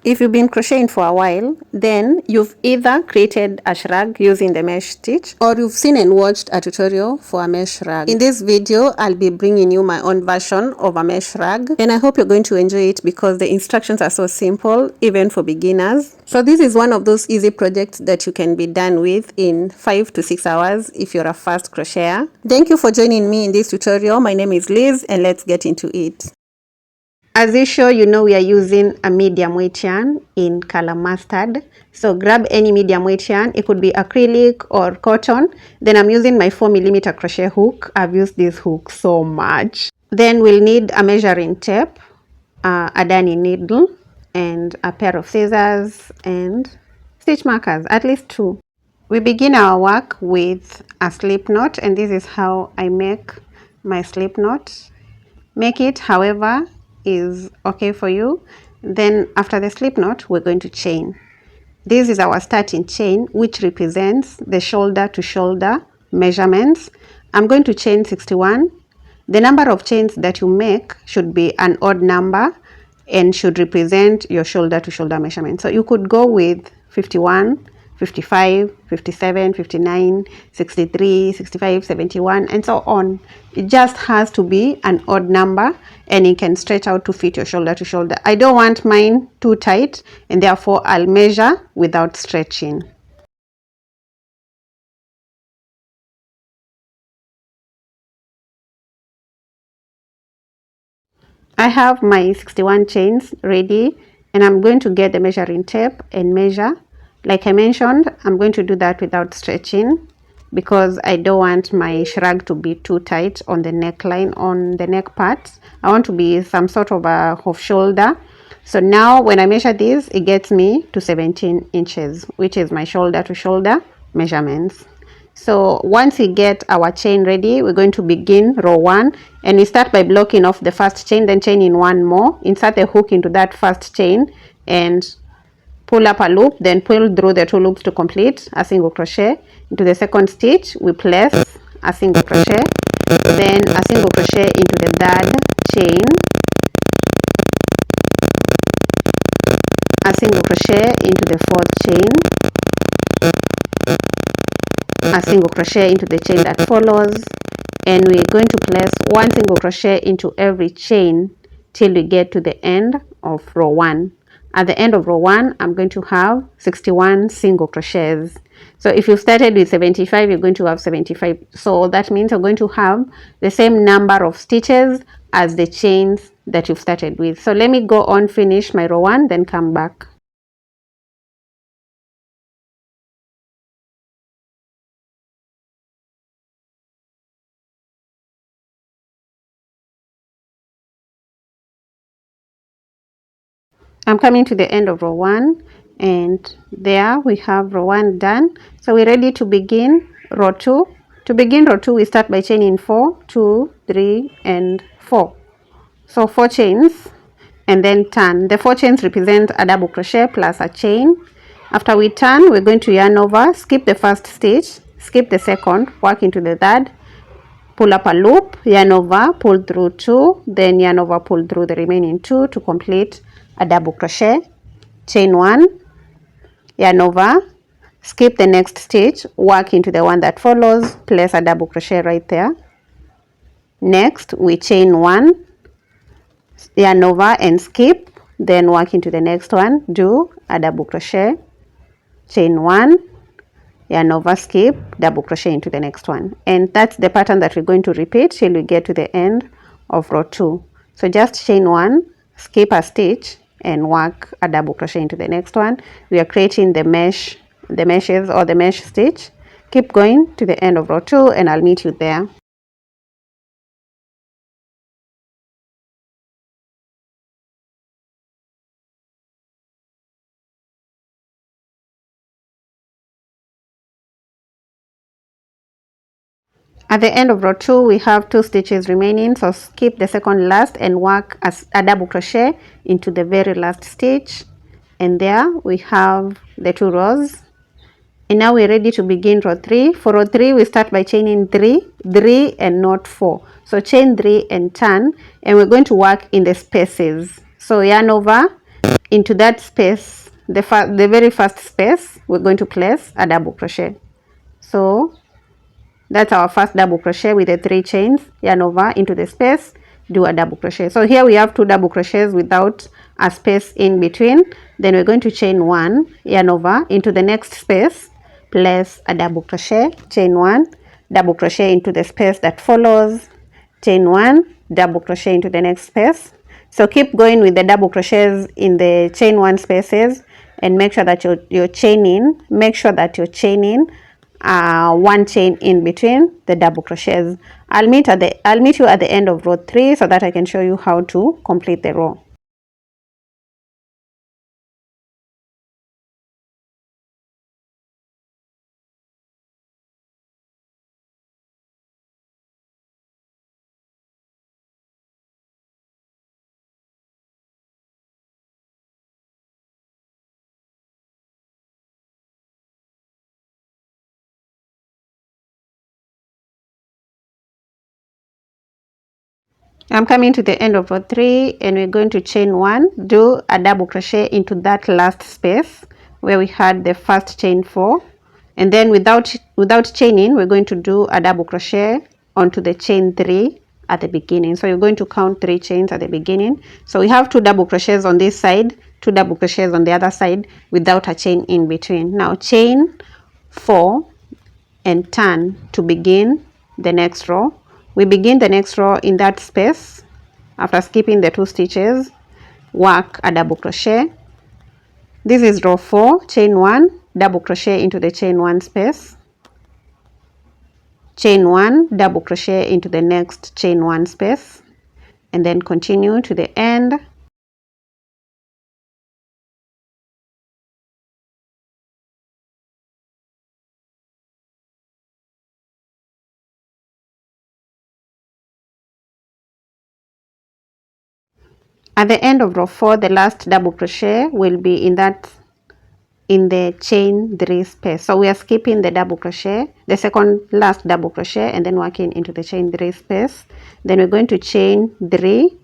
If you've been crocheting for a while, then you've either created a shrug using the mesh stitch, or you've seen and watched a tutorial for a mesh shrug. In this video, I'll be bringing you my own version of a mesh shrug, and I hope you're going to enjoy it because the instructions are so simple, even for beginners. So this is one of those easy projects that you can be done with in 5 to 6 hours if you're a fast crocheter. Thank you for joining me in this tutorial. My name is Liz, and let's get into it. As usual, you know we are using a medium weight yarn in color mustard. So grab any medium weight yarn. It could be acrylic or cotton. Then I'm using my 4mm crochet hook. I've used this hook so much. Then we'll need a measuring tape, a darning needle, and a pair of scissors and stitch markers, at least 2. We begin our work with a slip knot, and this is how I make my slip knot. Make it however is okay for you. Then after the slip knot, we're going to chain. This is our starting chain, which represents the shoulder to shoulder measurements. I'm going to chain 61. The number of chains that you make should be an odd number and should represent your shoulder to shoulder measurement. So you could go with 51, 55, 57, 59, 63, 65, 71, and so on. It just has to be an odd number, and it can stretch out to fit your shoulder to shoulder. I don't want mine too tight, and therefore I'll measure without stretching. I have my 61 chains ready, and I'm going to get the measuring tape and measure. Like I mentioned, I'm going to do that without stretching because I don't want my shrug to be too tight on the neckline, on the neck part. I want to be some sort of a off shoulder. So now when I measure this, it gets me to 17 inches, which is my shoulder to shoulder measurements. So once we get our chain ready, we're going to begin row 1, and we start by blocking off the first chain, then chain in one more, insert the hook into that first chain and pull up a loop, then pull through the 2 loops to complete a single crochet. Into the second stitch, we place a single crochet, then a single crochet into the third chain, a single crochet into the fourth chain, a single crochet into the chain that follows, and we're going to place 1 single crochet into every chain till we get to the end of row 1. At the end of row 1, I'm going to have 61 single crochets. So if you started with 75, you're going to have 75. So that means you're going to have the same number of stitches as the chains that you've started with. So let me go on, finish my row 1, then come back. I'm coming to the end of row 1, and there we have row 1 done. So we're ready to begin row 2. To begin row 2, we start by chaining 4, 2, 3, and 4. So 4 chains, and then turn. The 4 chains represent a double crochet plus a chain. After we turn, we're going to yarn over, skip the first stitch, skip the second, work into the third, pull up a loop, yarn over, pull through 2, then yarn over, pull through the remaining 2 to complete a double crochet, chain 1, yarn over, skip the next stitch, work into the one that follows, place a double crochet right there. Next we chain 1, yarn over and skip, then work into the next one, do a double crochet, chain 1, yarn over, skip, double crochet into the next one. And that's the pattern that we're going to repeat till we get to the end of row 2. So just chain 1, skip a stitch, and work a double crochet into the next one. We are creating the meshes or the mesh stitch. Keep going to the end of row 2, and I'll meet you there. At the end of row 2, we have 2 stitches remaining, so skip the second last and work as a double crochet into the very last stitch, and there we have the 2 rows. And now we're ready to begin row 3. For row 3, we start by chaining 3 and not 4. So chain 3 and turn, and we're going to work in the spaces. So yarn over, into that space, the very first space, we're going to place a double crochet. So that's our first double crochet with the 3 chains. Yarn over into the space, do a double crochet. So here we have 2 double crochets without a space in between. Then we're going to chain 1, yarn over into the next space, place a double crochet, chain 1, double crochet into the space that follows, chain 1, double crochet into the next space. So keep going with the double crochets in the chain 1 spaces, and make sure that you're chaining, make sure that you're chaining 1 chain in between the double crochets. I'll meet you at the end of row 3 so that I can show you how to complete the row. I'm coming to the end of row 3, and we're going to chain 1, do a double crochet into that last space where we had the first chain 4, and then without chaining, we're going to do a double crochet onto the chain 3 at the beginning. So you're going to count 3 chains at the beginning. So we have 2 double crochets on this side, 2 double crochets on the other side without a chain in between. Now chain 4 and turn to begin the next row. We begin the next row in that space. After skipping the 2 stitches, work a double crochet. This is row 4, chain 1, double crochet into the chain 1 space, chain 1, double crochet into the next chain 1 space, and then continue to the end. At the end of row 4, the last double crochet will be in the chain 3 space. So we are skipping the double crochet, the second last double crochet, and then working into the chain 3 space. Then we're going to chain 3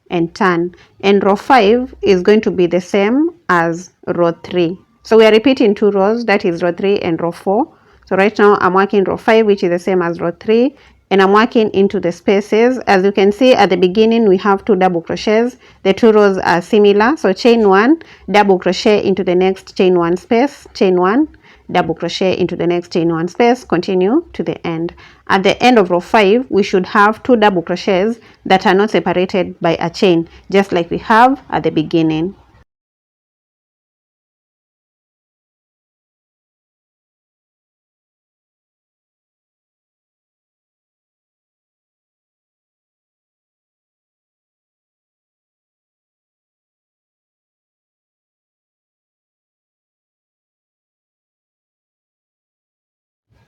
and turn, and row 5 is going to be the same as row 3. So we are repeating 2 rows, that is row 3 and row 4. So right now I'm working row 5, which is the same as row 3, and I'm working into the spaces. As you can see, at the beginning we have 2 double crochets. The 2 rows are similar. So chain 1, double crochet into the next chain 1 space, chain 1, double crochet into the next chain 1 space, continue to the end. At the end of row 5, we should have 2 double crochets that are not separated by a chain, just like we have at the beginning.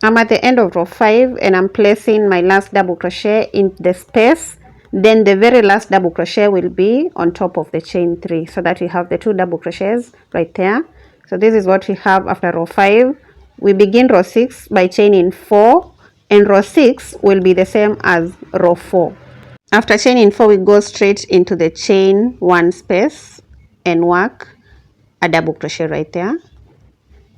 I'm at the end of row 5, and I'm placing my last double crochet in the space. Then the very last double crochet will be on top of the chain 3, so that we have the 2 double crochets right there. So this is what we have after row 5. We begin row 6 by chaining 4, and row 6 will be the same as row 4. After chaining 4, we go straight into the chain 1 space and work a double crochet right there.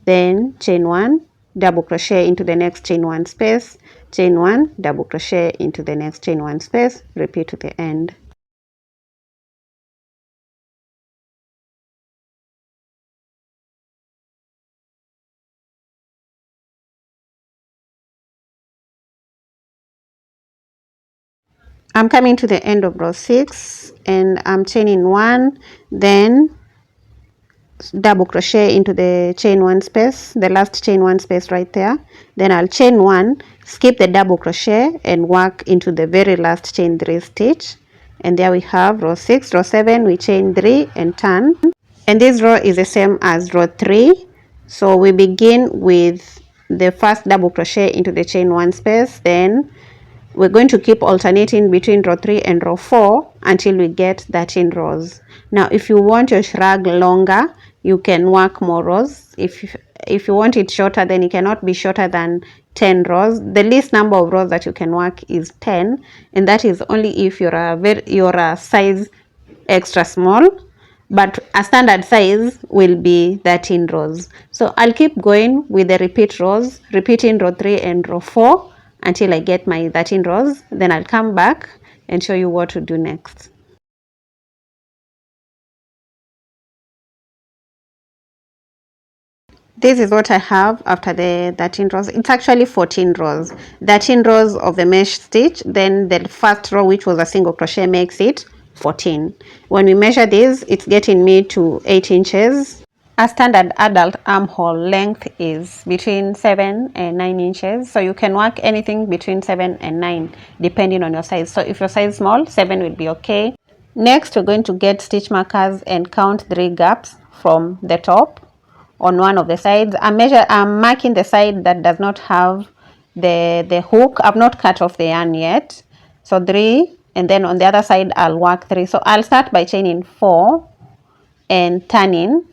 Then chain 1, double crochet into the next chain 1 space, chain 1, double crochet into the next chain 1 space, repeat to the end. I'm coming to the end of row 6, and I'm chaining 1, then double crochet into the chain 1 space, the last chain 1 space right there. Then I'll chain 1, skip the double crochet, and work into the very last chain 3 stitch. And there we have row 6. Row 7, we chain 3 and turn. And this row is the same as row 3. So we begin with the first double crochet into the chain 1 space, then we're going to keep alternating between row 3 and row 4 until we get 13 rows. Now, if you want your shrug longer, you can work more rows. If you want it shorter, then it cannot be shorter than 10 rows. The least number of rows that you can work is 10, and that is only if you're a size extra small. but a standard size will be 13 rows. So I'll keep going with the repeat rows, repeating row 3 and row 4 until I get my 13 rows. Then I'll come back and show you what to do next. This is what I have after the 13 rows. It's actually 14 rows. 13 rows of the mesh stitch, then the first row, which was a single crochet, makes it 14. When we measure this, it's getting me to 8 inches. A standard adult armhole length is between 7 and 9 inches. So you can work anything between 7 and 9 depending on your size. So if your size is small, 7 will be okay. Next, we're going to get stitch markers and count 3 gaps from the top on one of the sides. I'm marking the side that does not have the hook. I've not cut off the yarn yet. So 3, and then on the other side I'll work 3. So I'll start by chaining 4 and turning.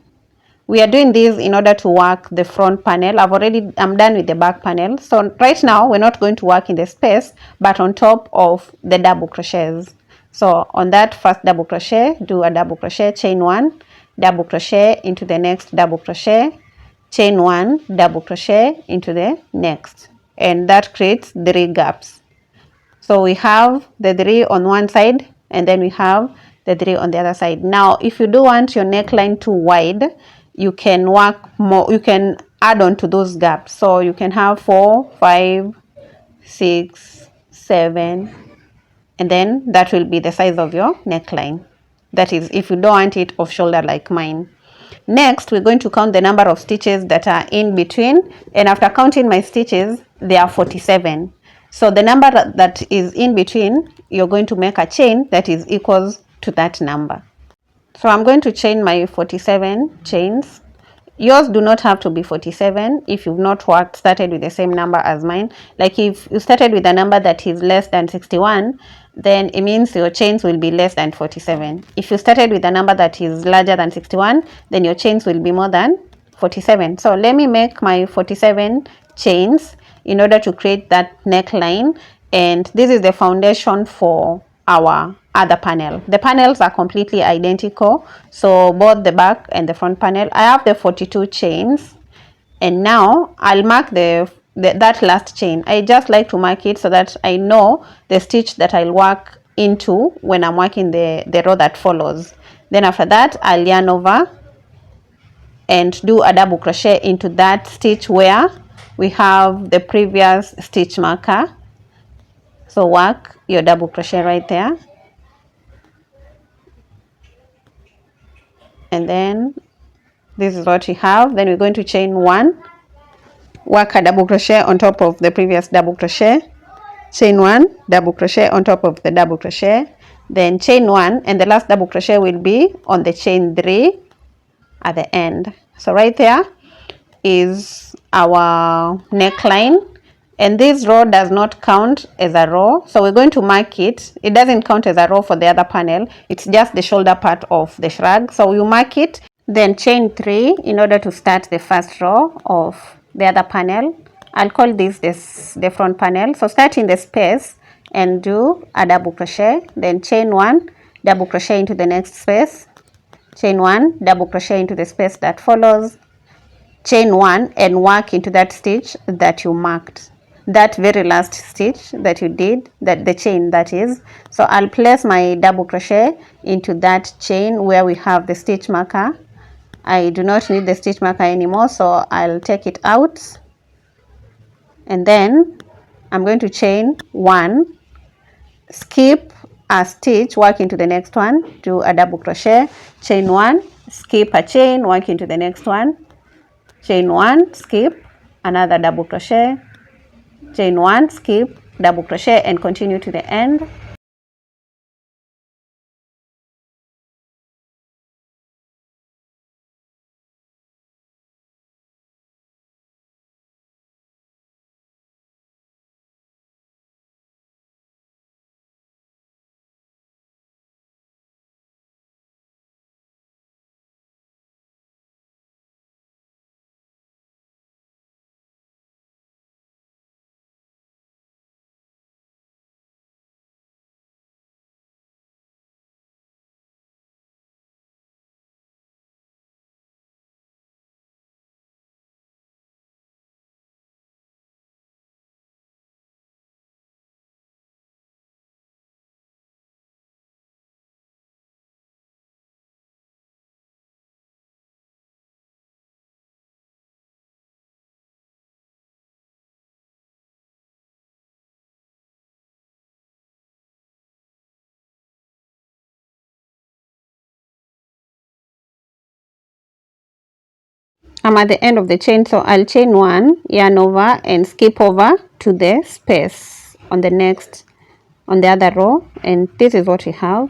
We are doing this in order to work the front panel. I'm done with the back panel. So right now we're not going to work in the space, but on top of the double crochets. So on that first double crochet, do a double crochet, chain 1, double crochet into the next double crochet, chain 1, double crochet into the next, and that creates 3 gaps. So we have the 3 on one side, and then we have the 3 on the other side. Now if you do want your neckline too wide, you can work more, you can add on to those gaps. So you can have 4, 5, 6, 7, and then that will be the size of your neckline. That is if you don't want it off shoulder like mine. Next, we're going to count the number of stitches that are in between, and after counting my stitches, there are 47. So the number that is in between, you're going to make a chain that is equals to that number. So I'm going to chain my 47 chains. Yours do not have to be 47 if you've not started with the same number as mine. Like if you started with a number that is less than 61, then it means your chains will be less than 47. If you started with a number that is larger than 61, then your chains will be more than 47. So let me make my 47 chains in order to create that neckline, and this is the foundation for our other panel. The panels are completely identical, so both the back and the front panel. I have the 42 chains, and now I'll mark that last chain. I just like to mark it so that I know the stitch that I'll work into when I'm working the row that follows. Then after that, I'll yarn over and do a double crochet into that stitch where we have the previous stitch marker. So work your double crochet right there, and then this is what we have. Then we're going to chain 1, work a double crochet on top of the previous double crochet, chain 1, double crochet on top of the double crochet, then chain 1, and the last double crochet will be on the chain 3 at the end. So right there is our neckline, and this row does not count as a row, so we're going to mark it. It doesn't count as a row for the other panel, it's just the shoulder part of the shrug. So you mark it, then chain 3 in order to start the first row of the other panel. I'll call this the front panel. So start in the space and do a double crochet, then chain 1, double crochet into the next space, chain 1, double crochet into the space that follows, chain 1, and work into that stitch that you marked, that very last stitch that you did, that the chain that is. So I'll place my double crochet into that chain where we have the stitch marker. I do not need the stitch marker anymore, so I'll take it out, and then I'm going to chain 1, skip a stitch, work into the next one, do a double crochet, chain 1, skip a chain, work into the next one, chain 1, skip another double crochet, chain 1, skip, double crochet, and continue to the end. I'm at the end of the chain, so I'll chain 1, yarn over, and skip over to the space on the other row, and this is what we have.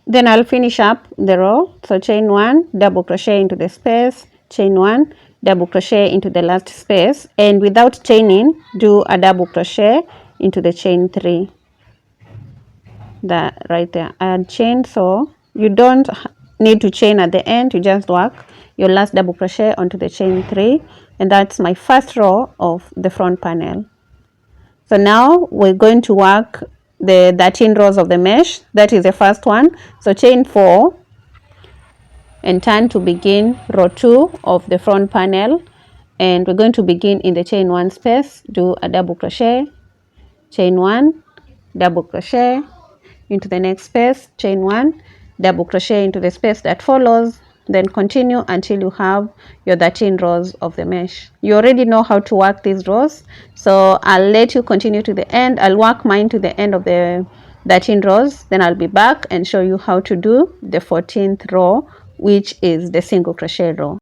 Then I'll finish up the row, so chain 1, double crochet into the space, chain 1, double crochet into the last space, and without chaining, do a double crochet into the chain 3. That right there, I had chained, so you don't need to chain at the end, you just work your last double crochet onto the chain 3, and that's my first row of the front panel. So now we're going to work the 13 rows of the mesh. That is the first one, so chain 4 and turn to begin row 2 of the front panel, and we're going to begin in the chain 1 space. Do a double crochet, chain 1, double crochet into the next space, chain 1, double crochet into the space that follows, then continue until you have your 13 rows of the mesh. You already know how to work these rows, so I'll let you continue to the end. I'll work mine to the end of the 13 rows, then I'll be back and show you how to do the 14th row, which is the single crochet row.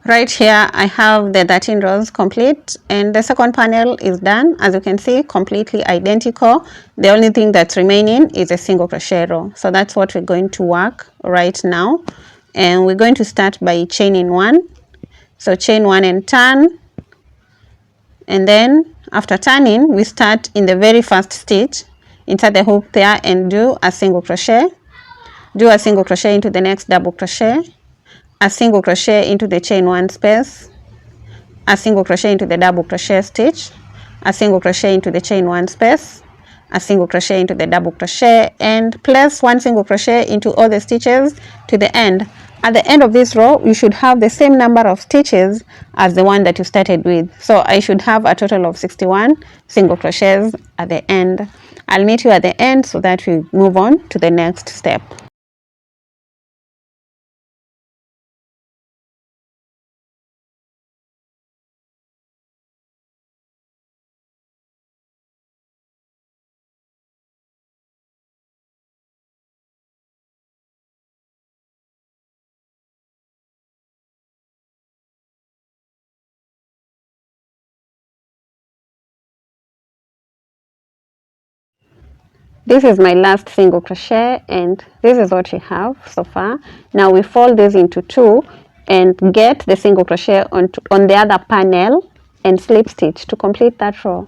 Right here I have the 13 rows complete, and the second panel is done. As you can see, completely identical. The only thing that's remaining is a single crochet row, so that's what we're going to work right now. And we're going to start by chaining 1, so chain 1 and turn, and then after turning we start in the very first stitch, insert the hook there and do a single crochet, do a single crochet into the next double crochet, a single crochet into the chain 1 space, a single crochet into the double crochet stitch, a single crochet into the chain 1 space, a single crochet into the double crochet, and place 1 single crochet into all the stitches to the end. At the end of this row, you should have the same number of stitches as the one that you started with. So I should have a total of 61 single crochets at the end. I'll meet you at the end so that we move on to the next step. This is my last single crochet, and this is what we have so far. Now we fold this into 2 and get the single crochet on the other panel and slip stitch to complete that row.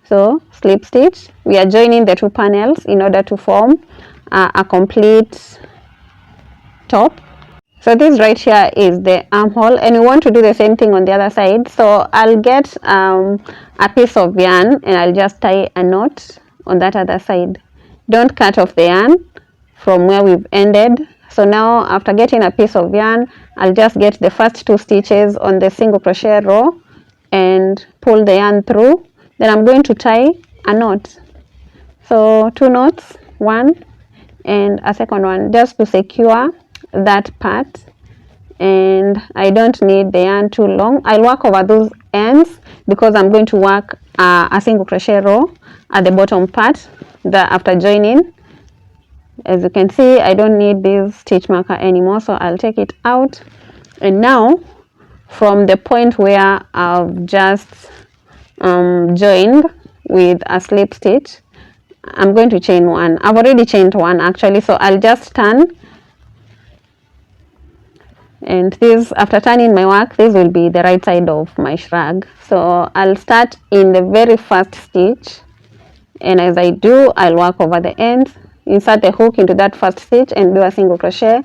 So slip stitch, we are joining the 2 panels in order to form a complete top. So this right here is the armhole, and we want to do the same thing on the other side. So I'll get a piece of yarn and I'll just tie a knot on that other side. Don't cut off the yarn from where we've ended. So now after getting a piece of yarn, I'll just get the first 2 stitches on the single crochet row and pull the yarn through. Then I'm going to tie a knot. So 2 knots, 1 and a second one, just to secure that part. And I don't need the yarn too long. I'll work over those ends because I'm going to work a single crochet row at the bottom part after joining. As you can see, I don't need this stitch marker anymore, so I'll take it out. And now from the point where I've just joined with a slip stitch, I'm going to chain 1. I've already chained 1 actually, so I'll just turn. And this, after turning my work, this will be the right side of my shrug. So I'll start in the very first stitch, and as I do, I'll work over the ends, insert the hook into that first stitch and do a single crochet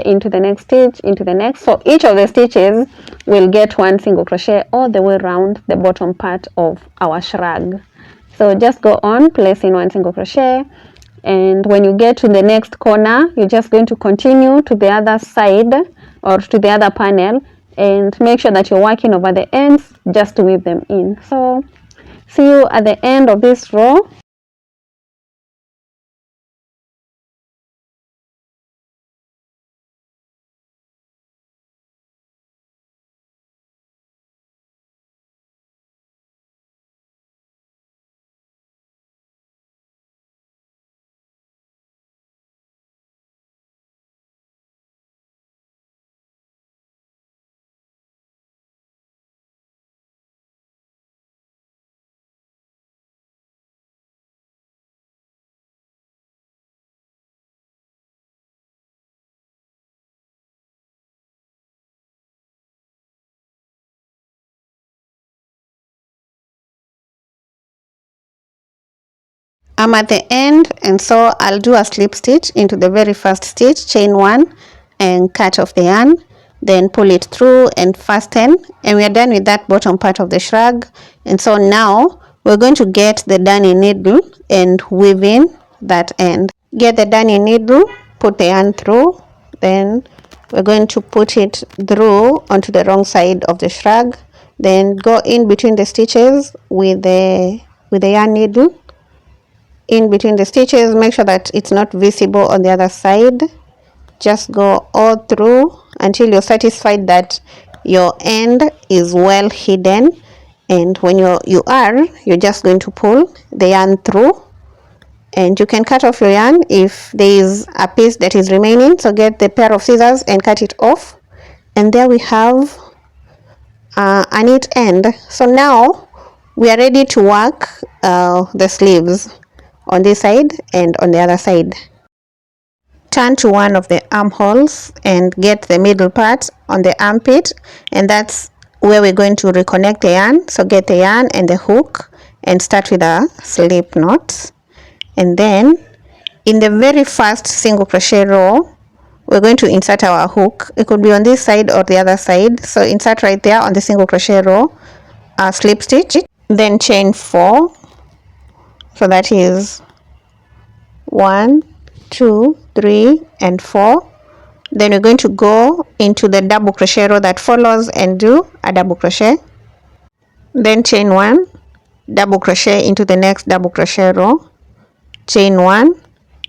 into the next stitch, into the next. So each of the stitches will get 1 single crochet all the way around the bottom part of our shrug. So just go on placing 1 single crochet, and when you get to the next corner, you're just going to continue to the other side or to the other panel and make sure that you're working over the ends just to weave them in. So see you at the end of this row. I'm at the end, and so I'll do a slip stitch into the very first stitch, chain 1 and cut off the yarn, then pull it through and fasten, and we are done with that bottom part of the shrug. And so now we're going to get the darning needle and weave in that end. Get the darning needle, put the yarn through, then we're going to put it through onto the wrong side of the shrug, then go in between the stitches with the yarn needle. In between the stitches, make sure that it's not visible on the other side. Just go all through until you're satisfied that your end is well hidden, and when you're just going to pull the yarn through, and you can cut off your yarn if there is a piece that is remaining. So get the pair of scissors and cut it off, and there we have a neat end. So now we are ready to work the sleeves on this side and on the other side. Turn to one of the armholes and get the middle part on the armpit, and that's where we're going to reconnect the yarn. So get the yarn and the hook and start with a slip knot, and then in the very first single crochet row we're going to insert our hook. It could be on this side or the other side, so insert right there on the single crochet row, a slip stitch, then chain 4. So that is 1, 2, 3 and 4. Then we're going to go into the double crochet row that follows and do a double crochet, then chain 1, double crochet into the next double crochet row, chain 1,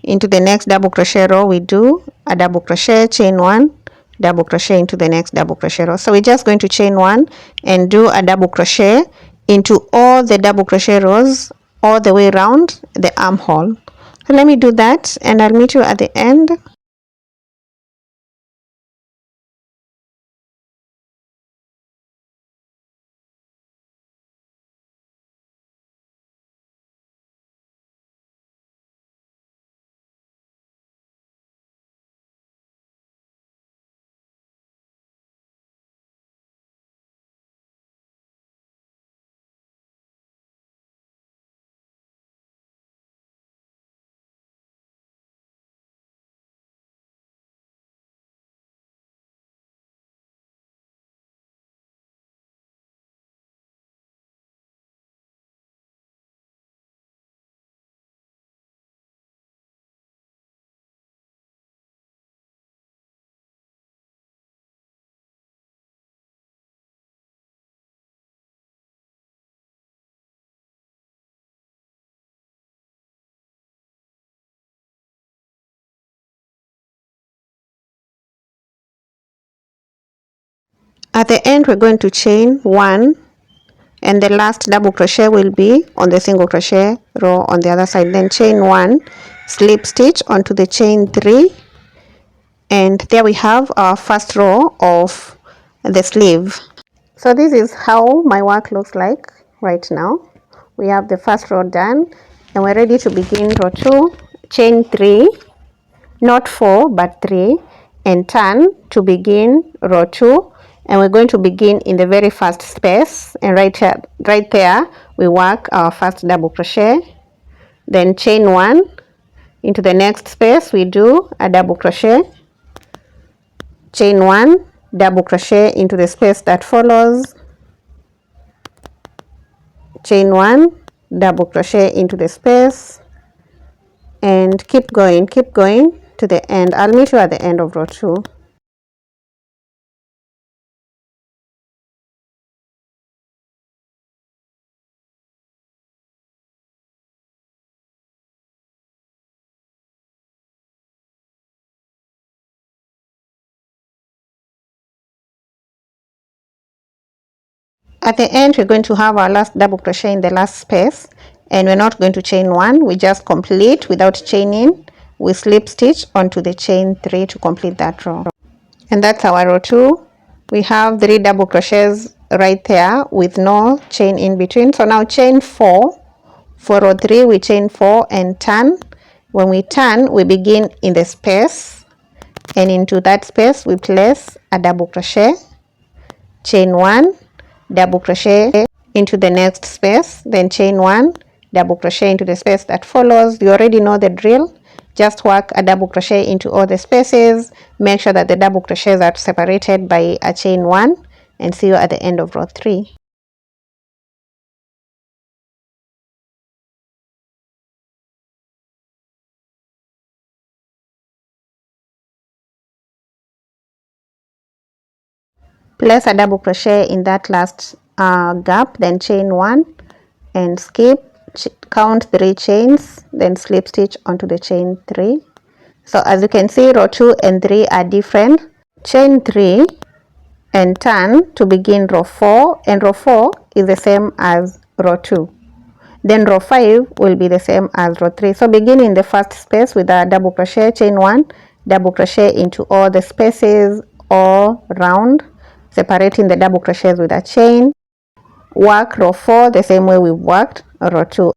into the next double crochet row we do a double crochet, chain 1, double crochet into the next double crochet row. So we're just going to chain 1 and do a double crochet into all the double crochet rows all the way around the armhole. So let me do that and I'll meet you at the end. At the end we're going to chain 1, and the last double crochet will be on the single crochet row on the other side. Then chain 1, slip stitch onto the chain 3, and there we have our first row of the sleeve. So this is how my work looks like right now. We have the first row done and we're ready to begin row 2. Chain 3, not 4 but 3, and turn to begin row 2, and we're going to begin in the very first space, and right there we work our first double crochet, then chain 1, into the next space we do a double crochet, chain 1, double crochet into the space that follows, chain 1, double crochet into the space, and keep going to the end. I'll meet you at the end of row 2. At the end we're going to have our last double crochet in the last space, and we're not going to chain 1, we just complete without chaining. We slip stitch onto the chain 3 to complete that row. And that's our row 2. We have 3 double crochets right there with no chain in between. So now chain 4 for row 3. We chain 4 and turn. When we turn, we begin in the space, and into that space we place a double crochet, chain 1, double crochet into the next space, then chain 1, double crochet into the space that follows. You already know the drill. Just work a double crochet into all the spaces. Make sure that the double crochets are separated by a chain 1, and see you at the end of row 3. Place a double crochet in that last gap, then chain 1 and skip, count 3 chains, then slip stitch onto the chain 3. So as you can see, row 2 and 3 are different. Chain 3 and turn to begin row 4, and row 4 is the same as row 2. Then row 5 will be the same as row 3. So begin in the first space with a double crochet, chain 1, double crochet into all the spaces all round, separating the double crochets with a chain. Work row 4 the same way we worked row 2.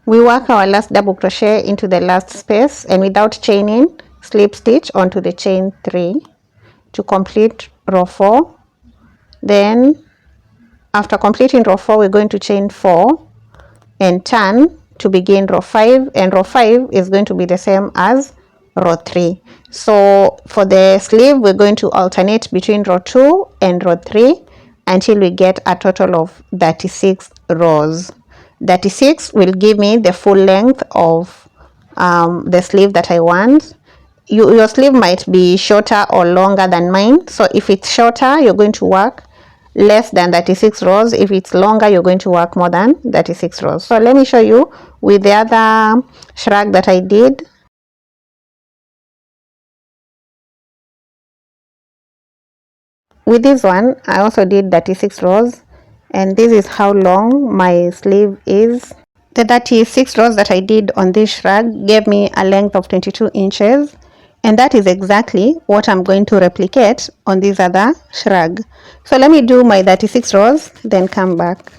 We work our last double crochet into the last space, and without chaining, slip stitch onto the chain 3 to complete row 4. Then after completing row 4, we're going to chain 4 and turn to begin row 5, and row 5 is going to be the same as row 3. So for the sleeve, we're going to alternate between row 2 and row 3 until we get a total of 36 rows. 36 will give me the full length of the sleeve that I want. Your sleeve might be shorter or longer than mine. So if it's shorter, you're going to work less than 36 rows. If it's longer, you're going to work more than 36 rows. So let me show you with the other shrug that I did. With this one, I also did 36 rows, and this is how long my sleeve is. The 36 rows that I did on this shrug gave me a length of 22 inches, and that is exactly what I'm going to replicate on this other shrug. So let me do my 36 rows, then come back.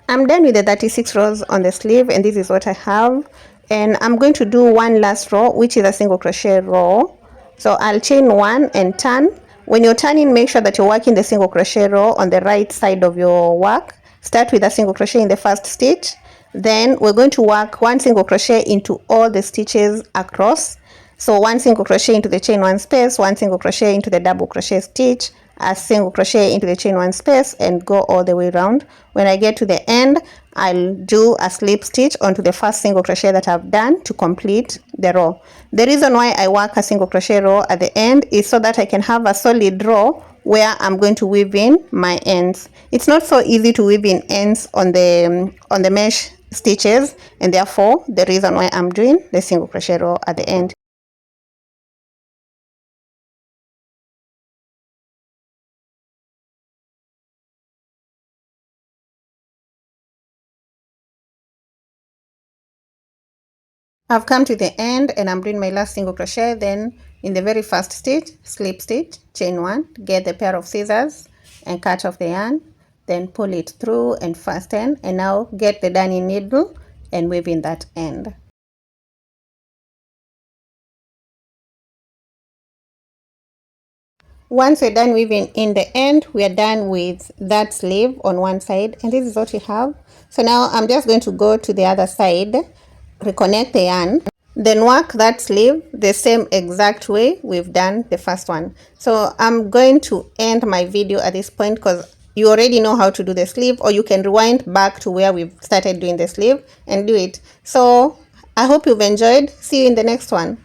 I'm done with the 36 rows on the sleeve, and this is what I have. And I'm going to do one last row, which is a single crochet row. So I'll chain 1 and turn. When you're turning, make sure that you're working the single crochet row on the right side of your work. Start with a single crochet in the first stitch. Then we're going to work 1 single crochet into all the stitches across. So 1 single crochet into the chain 1 space, 1 single crochet into the double crochet stitch, a single crochet into the chain 1 space, and go all the way around. When I get to the end, I'll do a slip stitch onto the first single crochet that I've done to complete the row. The reason why I work a single crochet row at the end is so that I can have a solid row where I'm going to weave in my ends. It's not so easy to weave in ends on the mesh stitches, and therefore the reason why I'm doing the single crochet row at the end. I've come to the end, and I'm doing my last single crochet. Then in the very first stitch, slip stitch, chain 1, get the pair of scissors and cut off the yarn, then pull it through and fasten, and now get the darning needle and weave in that end. Once we're done weaving in the end, we are done with that sleeve on one side, and this is what we have. So now I'm just going to go to the other side, reconnect the yarn, then work that sleeve the same exact way we've done the first one. So I'm going to end my video at this point because you already know how to do the sleeve, or you can rewind back to where we've started doing the sleeve and do it. So I hope you've enjoyed. See you in the next one.